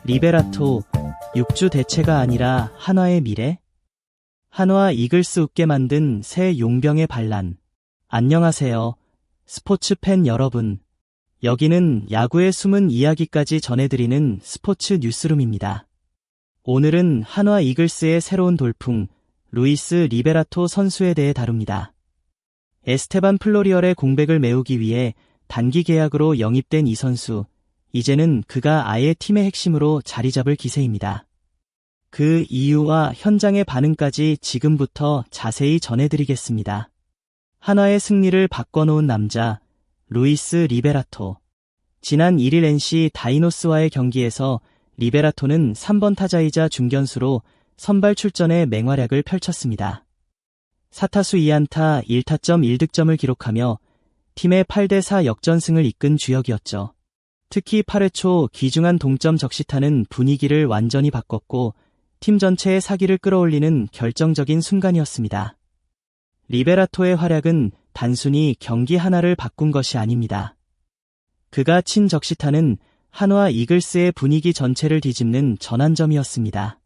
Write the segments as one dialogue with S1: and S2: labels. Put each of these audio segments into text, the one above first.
S1: 리베라토, 6주 대체가 아니라 한화의 미래? 한화 이글스 웃게 만든 새 용병의 반란. 안녕하세요. 스포츠 팬 여러분. 여기는 야구의 숨은 이야기까지 전해드리는 스포츠 뉴스룸입니다. 오늘은 한화 이글스의 새로운 돌풍, 루이스 리베라토 선수에 대해 다룹니다. 에스테반 플로리얼의 공백을 메우기 위해 단기 계약으로 영입된 이 선수, 이제는 그가 아예 팀의 핵심으로 자리 잡을 기세입니다. 그 이유와 현장의 반응까지 지금부터 자세히 전해드리겠습니다. 한화의 승리를 바꿔놓은 남자, 루이스 리베라토. 지난 1일 NC 다이노스와의 경기에서 리베라토는 3번 타자이자 중견수로 선발 출전에 맹활약을 펼쳤습니다. 4타수 2안타 1타점 1득점을 기록하며 팀의 8대4 역전승을 이끈 주역이었죠. 특히 8회 초 귀중한 동점 적시타는 분위기를 완전히 바꿨고 팀 전체의 사기를 끌어올리는 결정적인 순간이었습니다. 리베라토의 활약은 단순히 경기 하나를 바꾼 것이 아닙니다. 그가 친 적시타는 한화 이글스의 분위기 전체를 뒤집는 전환점이었습니다.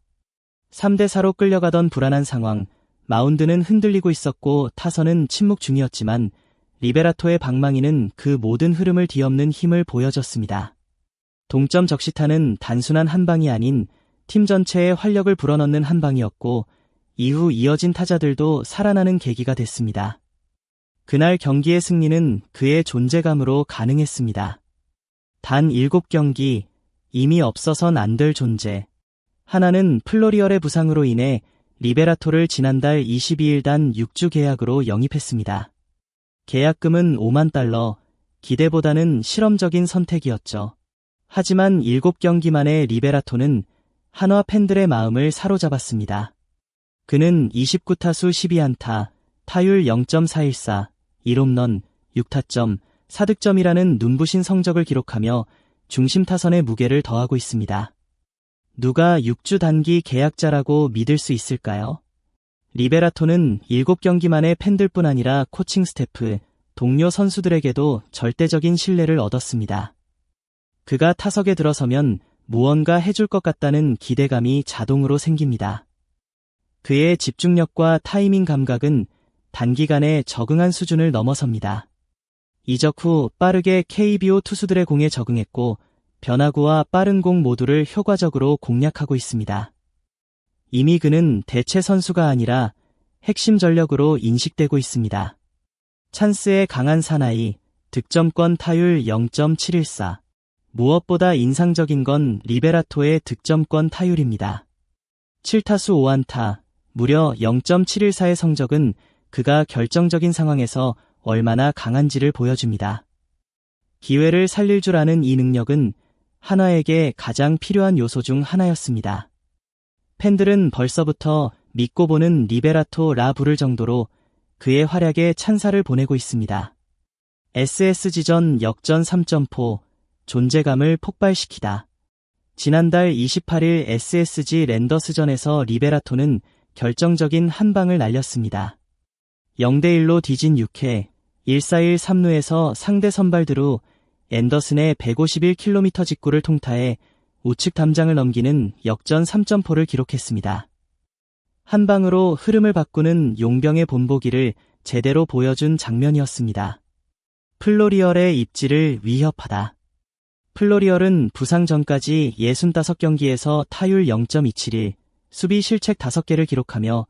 S1: 3대4로 끌려가던 불안한 상황, 마운드는 흔들리고 있었고 타선은 침묵 중이었지만 리베라토의 방망이는 그 모든 흐름을 뒤엎는 힘을 보여줬습니다. 동점 적시타는 단순한 한 방이 아닌 팀 전체의 활력을 불어넣는 한 방이었고 이후 이어진 타자들도 살아나는 계기가 됐습니다. 그날 경기의 승리는 그의 존재감으로 가능했습니다. 단 7경기, 이미 없어선 안 될 존재. 하나는 플로리얼의 부상으로 인해 리베라토를 지난달 22일 단 6주 계약으로 영입했습니다. 계약금은 $50,000, 기대보다는 실험적인 선택이었죠. 하지만 7경기 만에 리베라토는 한화 팬들의 마음을 사로잡았습니다. 그는 29타수 12안타, 타율 0.414, 1홈런, 6타점, 4득점이라는 눈부신 성적을 기록하며 중심 타선의 무게를 더하고 있습니다. 누가 6주 단기 계약자라고 믿을 수 있을까요? 리베라토는 7경기 만에 팬들뿐 아니라 코칭 스태프, 동료 선수들에게도 절대적인 신뢰를 얻었습니다. 그가 타석에 들어서면 무언가 해줄 것 같다는 기대감이 자동으로 생깁니다. 그의 집중력과 타이밍 감각은 단기간에 적응한 수준을 넘어섭니다. 이적 후 빠르게 KBO 투수들의 공에 적응했고 변화구와 빠른 공 모두를 효과적으로 공략하고 있습니다. 이미 그는 대체 선수가 아니라 핵심 전력으로 인식되고 있습니다. 찬스에 강한 사나이, 득점권 타율 0.714. 무엇보다 인상적인 건 리베라토의 득점권 타율입니다. 7타수 5안타, 무려 0.714의 성적은 그가 결정적인 상황에서 얼마나 강한지를 보여줍니다. 기회를 살릴 줄 아는 이 능력은 한화에게 가장 필요한 요소 중 하나였습니다. 팬들은 벌써부터 믿고 보는 리베라토라 부를 정도로 그의 활약에 찬사를 보내고 있습니다. SSG전 역전 3점포, 존재감을 폭발시키다. 지난달 28일 SSG 랜더스전에서 리베라토는 결정적인 한 방을 날렸습니다. 0대1로 뒤진 6회, 1-4-1 3루에서 상대 선발 드루 앤더슨의 151km 직구를 통타해 우측 담장을 넘기는 역전 3점포를 기록했습니다. 한 방으로 흐름을 바꾸는 용병의 본보기를 제대로 보여준 장면이었습니다. 플로리얼의 입지를 위협하다. 플로리얼은 부상 전까지 65경기에서 타율 0.271, 수비 실책 5개를 기록하며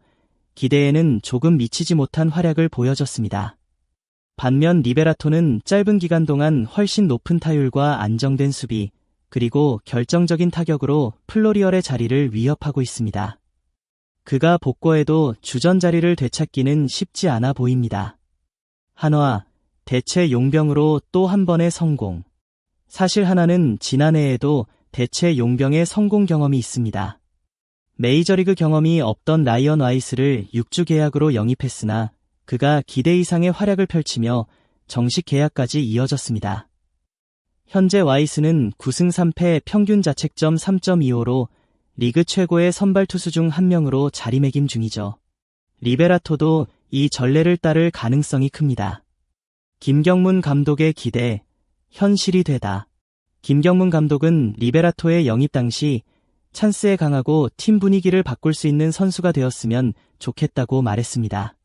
S1: 기대에는 조금 미치지 못한 활약을 보여줬습니다. 반면 리베라토는 짧은 기간 동안 훨씬 높은 타율과 안정된 수비, 그리고 결정적인 타격으로 플로리얼의 자리를 위협하고 있습니다. 그가 복구해도 주전 자리를 되찾기는 쉽지 않아 보입니다. 한화, 대체 용병으로 또 한 번의 성공. 사실 한화는 지난해에도 대체 용병의 성공 경험이 있습니다. 메이저리그 경험이 없던 라이언 와이스를 6주 계약으로 영입했으나 그가 기대 이상의 활약을 펼치며 정식 계약까지 이어졌습니다. 현재 와이스는 9승 3패 평균 자책점 3.25로 리그 최고의 선발 투수 중 한 명으로 자리매김 중이죠. 리베라토도 이 전례를 따를 가능성이 큽니다. 김경문 감독의 기대, 현실이 되다. 김경문 감독은 리베라토의 영입 당시 찬스에 강하고 팀 분위기를 바꿀 수 있는 선수가 되었으면 좋겠다고 말했습니다.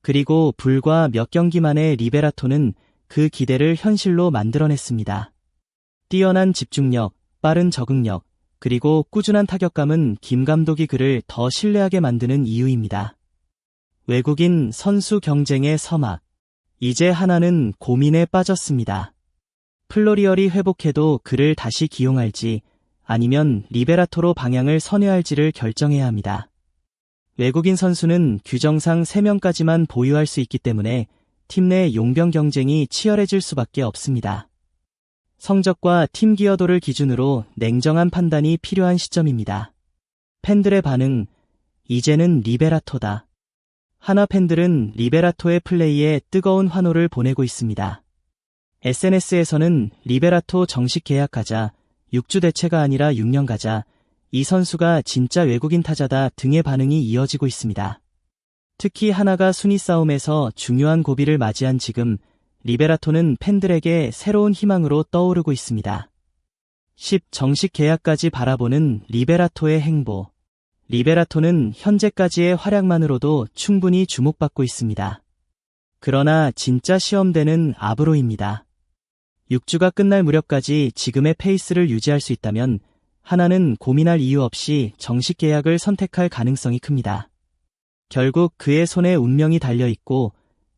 S1: 그리고 불과 몇 경기 만에 리베라토는 그 기대를 현실로 만들어냈습니다. 뛰어난 집중력, 빠른 적응력, 그리고 꾸준한 타격감은 김 감독이 그를 더 신뢰하게 만드는 이유입니다. 외국인 선수 경쟁의 서막. 이제 하나는 고민에 빠졌습니다. 플로리얼이 회복해도 그를 다시 기용할지 아니면 리베라토로 방향을 선회할지를 결정해야 합니다. 외국인 선수는 규정상 3명까지만 보유할 수 있기 때문에 팀 내 용병 경쟁이 치열해질 수밖에 없습니다. 성적과 팀 기여도를 기준으로 냉정한 판단이 필요한 시점입니다. 팬들의 반응, 이제는 리베라토다. 하나 팬들은 리베라토의 플레이에 뜨거운 환호를 보내고 있습니다. SNS에서는 리베라토 정식 계약 가자, 6주 대체가 아니라 6년 가자, 이 선수가 진짜 외국인 타자다 등의 반응이 이어지고 있습니다. 특히 하나가 순위 싸움에서 중요한 고비를 맞이한 지금 리베라토는 팬들에게 새로운 희망으로 떠오르고 있습니다. 10. 정식 계약까지 바라보는 리베라토의 행보. 리베라토는 현재까지의 활약만으로도 충분히 주목받고 있습니다. 그러나 진짜 시험대는 앞으로입니다. 6주가 끝날 무렵까지 지금의 페이스를 유지할 수 있다면 하나는 고민할 이유 없이 정식 계약을 선택할 가능성이 큽니다. 결국 그의 손에 운명이 달려있고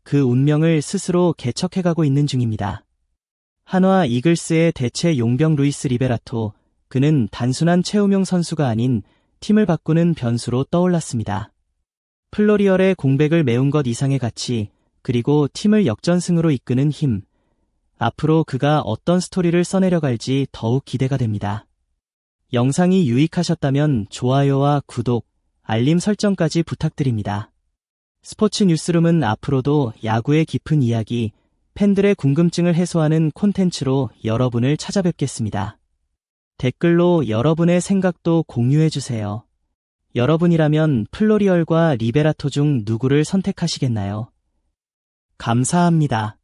S1: 그 운명을 스스로 개척해가고 있는 중입니다. 한화 이글스의 대체 용병 루이스 리베라토, 그는 단순한 채우명 선수가 아닌 팀을 바꾸는 변수로 떠올랐습니다. 플로리얼의 공백을 메운 것 이상의 가치, 그리고 팀을 역전승으로 이끄는 힘. 앞으로 그가 어떤 스토리를 써내려갈지 더욱 기대가 됩니다. 영상이 유익하셨다면 좋아요와 구독, 알림 설정까지 부탁드립니다. 스포츠 뉴스룸은 앞으로도 야구의 깊은 이야기, 팬들의 궁금증을 해소하는 콘텐츠로 여러분을 찾아뵙겠습니다. 댓글로 여러분의 생각도 공유해주세요. 여러분이라면 플로리얼과 리베라토 중 누구를 선택하시겠나요? 감사합니다.